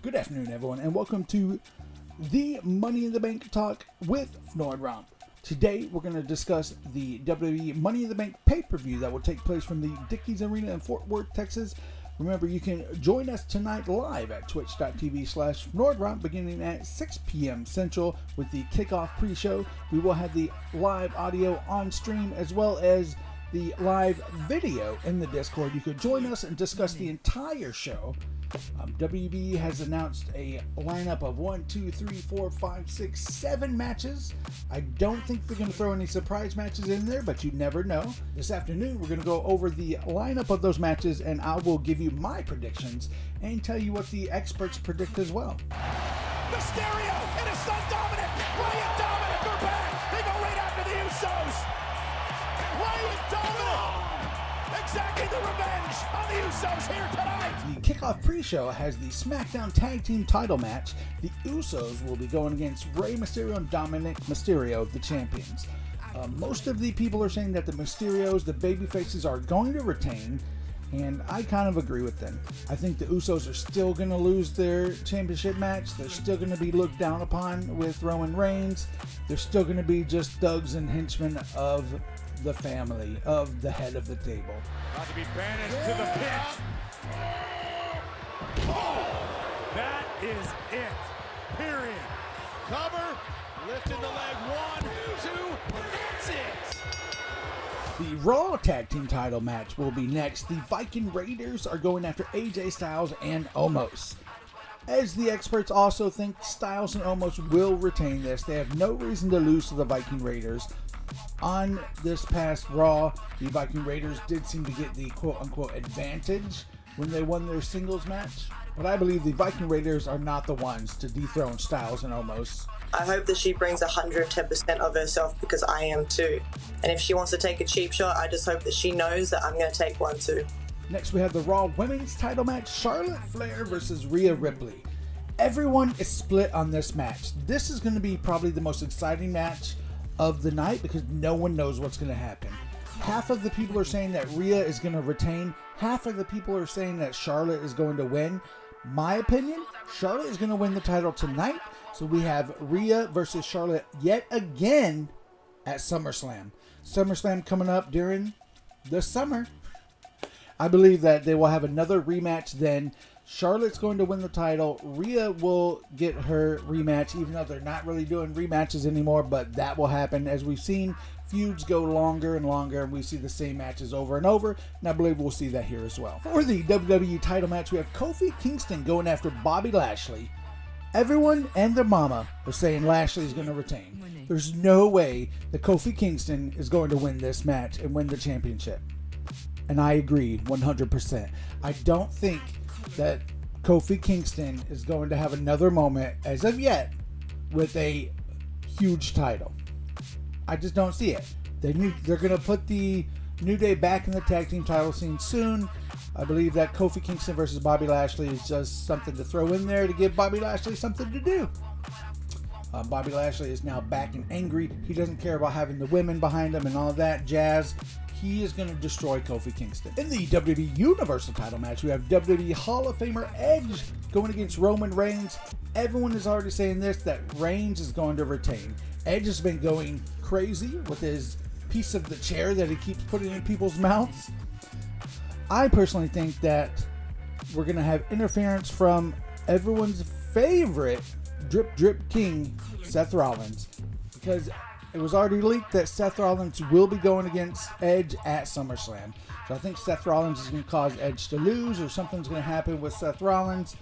Good afternoon, everyone, and welcome to the Money in the Bank Talk with Nord Romp. Today, we're going to discuss the WWE Money in the Bank pay-per-view that will take place from the Dickies Arena in Fort Worth, Texas. Remember, you can join us tonight live at twitch.tv/NordRomp beginning at 6 p.m. Central with the kickoff pre-show. We will have the live audio on stream as well as the live video in the Discord. You could join us and discuss the entire show. WB has announced a lineup of 7 matches. I don't think they're going to throw any surprise matches in there, but you never know. This afternoon, we're going to go over the lineup of those matches, and I will give you my predictions and tell you what the experts predict as well. Mysterio, and it's not Dominic. Ray and Dominic are back. They go right after the Usos. Ray and Dominic exacting the revenge on the Usos here tonight. The kickoff pre-show has the SmackDown Tag Team title match. The Usos will be going against Rey Mysterio and Dominic Mysterio, the champions. Most of the people are saying that the Mysterios, the babyfaces, are going to retain, and I kind of agree with them. I think the Usos are still going to lose their championship match. They're still going to be looked down upon with Roman Reigns. They're still going to be just thugs and henchmen of the family, of the head of the table. About to be banished to the pit. Oh, that is it. Period. Cover, lifting the leg, 1, 2, that's it. The Raw Tag Team title match will be next. The Viking Raiders are going after AJ Styles and Omos. As the experts also think Styles and Omos will retain this. They have no reason to lose to the Viking Raiders. On this past Raw, the Viking Raiders did seem to get the quote-unquote advantage when they won their singles match. But I believe the Viking Raiders are not the ones to dethrone Styles and Omos. I hope that she brings 110% of herself because I am too. And if she wants to take a cheap shot, I just hope that she knows that I'm going to take one too. Next, we have the Raw Women's title match, Charlotte Flair versus Rhea Ripley. Everyone is split on this match. This is going to be probably the most exciting match of the night because no one knows what's going to happen. Half of the people are saying that Rhea is going to retain. Half of the people are saying that Charlotte is going to win. My opinion, Charlotte is going to win the title tonight. So we have Rhea versus Charlotte yet again at SummerSlam. SummerSlam coming up during the summer. I believe that they will have another rematch then. Charlotte's going to win the title. Rhea will get her rematch, even though they're not really doing rematches anymore, but that will happen. As we've seen, feuds go longer and longer, and we see the same matches over and over, and I believe we'll see that here as well. For the WWE title match, we have Kofi Kingston going after Bobby Lashley. Everyone and their mama are saying Lashley's going to retain. There's no way that Kofi Kingston is going to win this match and win the championship. And I agree 100%. I don't think that Kofi Kingston is going to have another moment, as of yet, with a huge title. I just don't see it. They're going to put the New Day back in the tag team title scene soon. I believe that Kofi Kingston versus Bobby Lashley is just something to throw in there to give Bobby Lashley something to do. Bobby Lashley is now back and angry. He doesn't care about having the women behind him and all that jazz. He is going to destroy Kofi Kingston. In the WWE Universal title match, we have WWE Hall of Famer Edge going against Roman Reigns. Everyone is already saying this, that Reigns is going to retain. Edge has been going crazy with his piece of the chair that he keeps putting in people's mouths. I personally think that we're going to have interference from everyone's favorite drip drip king, Seth Rollins, because it was already leaked that Seth Rollins will be going against Edge at SummerSlam. So I think Seth Rollins is going to cause Edge to lose, or something's going to happen with Seth Rollins,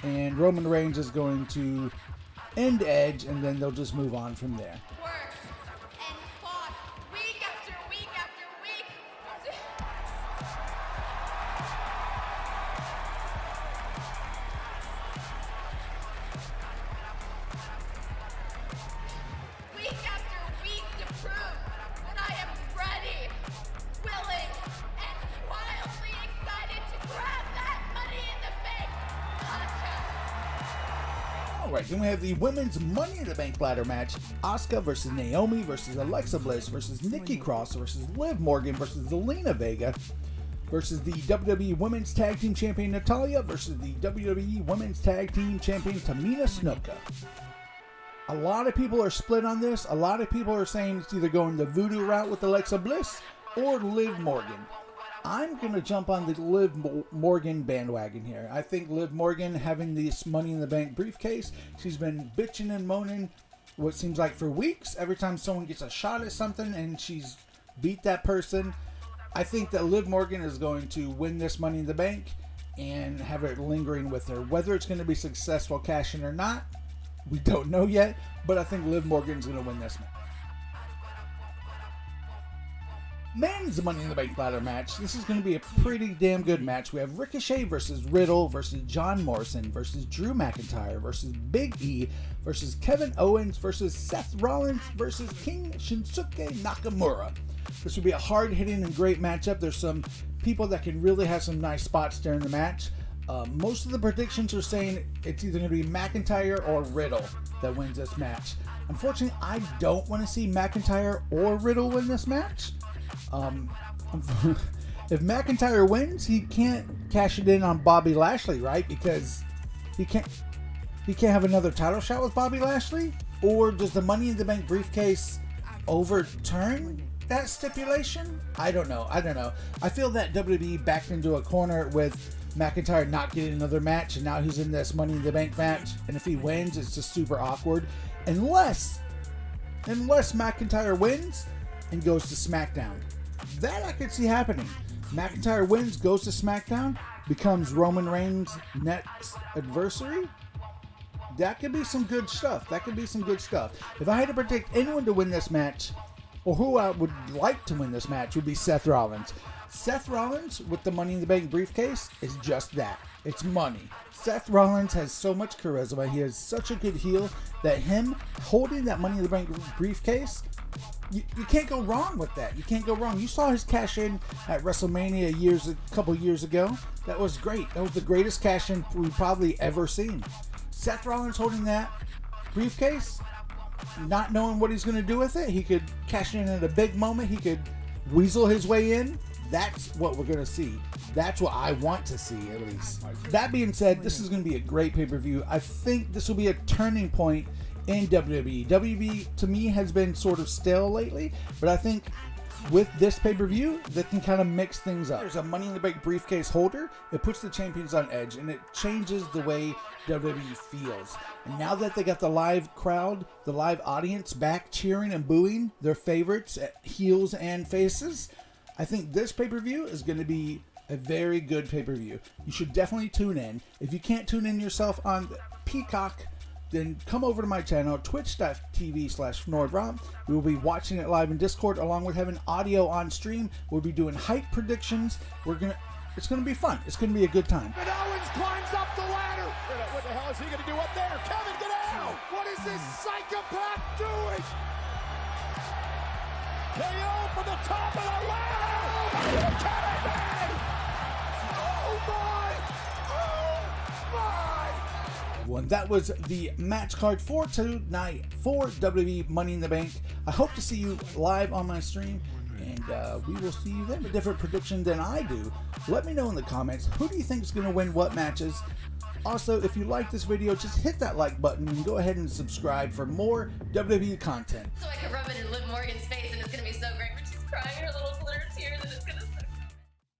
and Roman Reigns is going to end Edge, and then they'll just move on from there. Alright, then we have the Women's Money in the Bank ladder match. Asuka versus Naomi versus Alexa Bliss versus Nikki Cross versus Liv Morgan versus Zelina Vega versus the WWE Women's Tag Team Champion Natalya versus the WWE Women's Tag Team Champion Tamina Snuka. A lot of people are split on this. A lot of people are saying it's either going the Voodoo route with Alexa Bliss or Liv Morgan. I'm going to jump on the Liv Morgan bandwagon here. I think Liv Morgan having this Money in the Bank briefcase, she's been bitching and moaning what seems like for weeks every time someone gets a shot at something and she's beat that person. I think that Liv Morgan is going to win this Money in the Bank and have it lingering with her. Whether it's going to be successful cashing or not, we don't know yet, but I think Liv Morgan's going to win this match. Men's Money in the Bank ladder match. This is going to be a pretty damn good match. We have Ricochet versus Riddle versus John Morrison versus Drew McIntyre versus Big E versus Kevin Owens versus Seth Rollins versus King Shinsuke Nakamura. This will be a hard-hitting and great matchup. There's some people that can really have some nice spots during the match. Most of the predictions are saying it's either going to be McIntyre or Riddle that wins this match. Unfortunately, I don't want to see McIntyre or Riddle win this match. If McIntyre wins, he can't cash it in on Bobby Lashley, right? Because he can't have another title shot with Bobby Lashley? Or does the Money in the Bank briefcase overturn that stipulation? I don't know. I feel that WWE backed into a corner with McIntyre not getting another match, and now he's in this Money in the Bank match, and if he wins, it's just super awkward. Unless McIntyre wins and goes to SmackDown. That I could see happening. McIntyre wins, goes to SmackDown, becomes Roman Reigns' next adversary. That could be some good stuff. If I had to predict anyone to win this match, or who I would like to win this match, would be Seth Rollins. Seth Rollins with the Money in the Bank briefcase is just that. It's money. Seth Rollins has so much charisma. He has such a good heel that him holding that Money in the Bank briefcase, you can't go wrong with that. You can't go wrong. You saw his cash in at WrestleMania a couple years ago. That was great. That was the greatest cash in we've probably ever seen. Seth Rollins holding that briefcase, not knowing what he's going to do with it. He could cash in at a big moment. He could weasel his way in. That's what we're going to see. That's what I want to see, at least. That being said, this is going to be a great pay-per-view. I think this will be a turning point in WWE. WWE, to me, has been sort of stale lately, but I think with this pay-per-view, they can kind of mix things up. There's a Money in the Bank briefcase holder. It puts the champions on edge, and it changes the way WWE feels. And now that they got the live crowd, the live audience back cheering and booing their favorites, heels and faces, I think this pay-per-view is going to be a very good pay-per-view. You should definitely tune in. If you can't tune in yourself on Peacock, then come over to my channel, twitch.tv/FnordRob. We will be watching it live in Discord, along with having audio on stream. We'll be doing hype predictions. It's gonna be fun. It's gonna be a good time. And Owens climbs up the ladder. What the hell is he gonna do up there? Kevin, get out! What is this psychopath doing? KO from the top of the ladder! Kevin! Oh my! Well, that was the match card for tonight for WWE Money in the Bank. I hope to see you live on my stream, and we will see you then. A different prediction than I do. Let me know in the comments, who do you think is going to win what matches? Also, if you like this video, just hit that like button and go ahead and subscribe for more WWE content. So I can rub it in Liv Morgan's face, and it's going to be so great. We're just crying her little glitter tears, and it's going to